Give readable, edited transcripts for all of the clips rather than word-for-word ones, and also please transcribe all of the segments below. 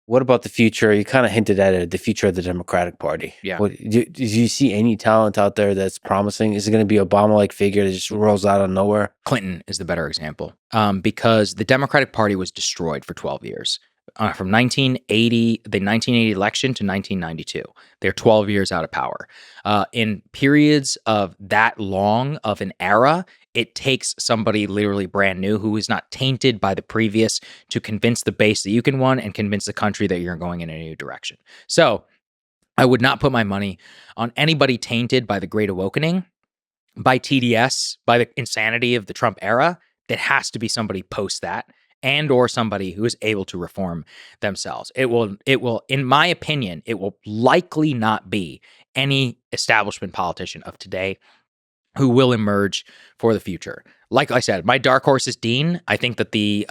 What about the future? You kind of hinted at it, the future of the Democratic Party. Yeah. Do you see any talent out there that's promising? Is it going to be Obama-like figure that just rolls out of nowhere? Clinton is the better example, because the Democratic Party was destroyed for 12 years. From the 1980 election to 1992. They're 12 years out of power. In periods of that long of an era, it takes somebody literally brand new who is not tainted by the previous to convince the base that you can win and convince the country that you're going in a new direction. So I would not put my money on anybody tainted by the Great Awakening, by TDS, by the insanity of the Trump era. That has to be somebody post that, and or somebody who is able to reform themselves. It will, in my opinion, it will likely not be any establishment politician of today who will emerge for the future. Like I said, my dark horse is Dean. I think that the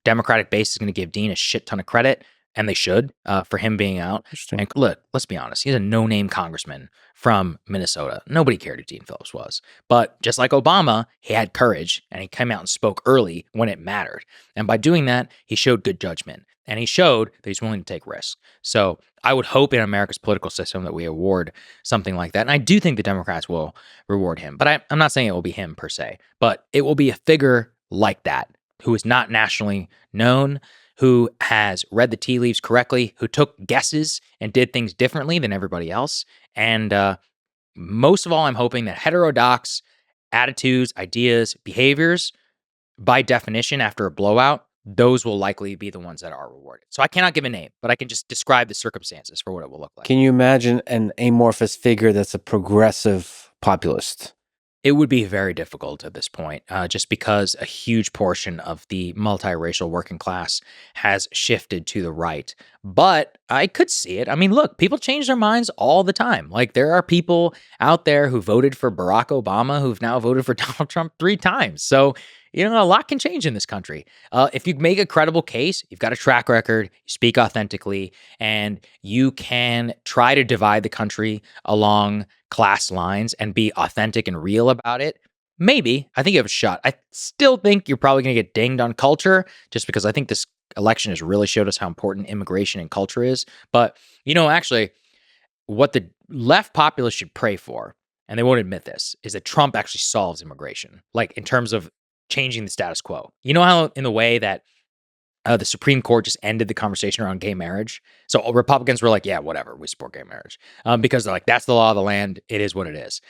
Democratic base is going to give Dean a shit ton of credit, and they should, for him being out. And look, let's be honest, he's a no-name congressman from Minnesota. Nobody cared who Dean Phillips was. But just like Obama, he had courage, and he came out and spoke early when it mattered. And by doing that, he showed good judgment. And he showed that he's willing to take risks. So I would hope in America's political system that we award something like that. And I do think the Democrats will reward him. But I'm not saying it will be him per se. But it will be a figure like that who is not nationally known, who has read the tea leaves correctly, who took guesses and did things differently than everybody else. And most of all, I'm hoping that heterodox attitudes, ideas, behaviors, by definition, after a blowout, those will likely be the ones that are rewarded. So I cannot give a name, but I can just describe the circumstances for what it will look like. Can you imagine an amorphous figure that's a progressive populist? It would be very difficult at this point, just because a huge portion of the multiracial working class has shifted to the right. But I could see it. I mean, look, people change their minds all the time. Like, there are people out there who voted for Barack Obama who've now voted for Donald Trump 3 times. So, a lot can change in this country. If you make a credible case, you've got a track record, you speak authentically, and you can try to divide the country along class lines and be authentic and real about it, maybe. I think you have a shot. I still think you're probably going to get dinged on culture, just because I think this election has really showed us how important immigration and culture is. But, actually, what the left populists should pray for, and they won't admit this, is that Trump actually solves immigration, like in terms of changing the status quo. You know how in the way that the Supreme Court just ended the conversation around gay marriage? So Republicans were like, yeah, whatever, we support gay marriage. Because they're like, that's the law of the land. It is what it is.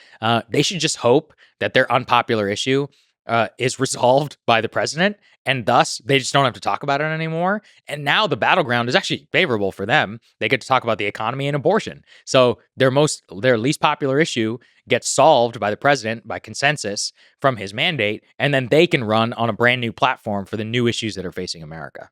They should just hope that their unpopular issue is resolved by the president, and thus they just don't have to talk about it anymore. And now the battleground is actually favorable for them. They get to talk about the economy and abortion. So their least popular issue gets solved by the president by consensus from his mandate, and then they can run on a brand new platform for the new issues that are facing America.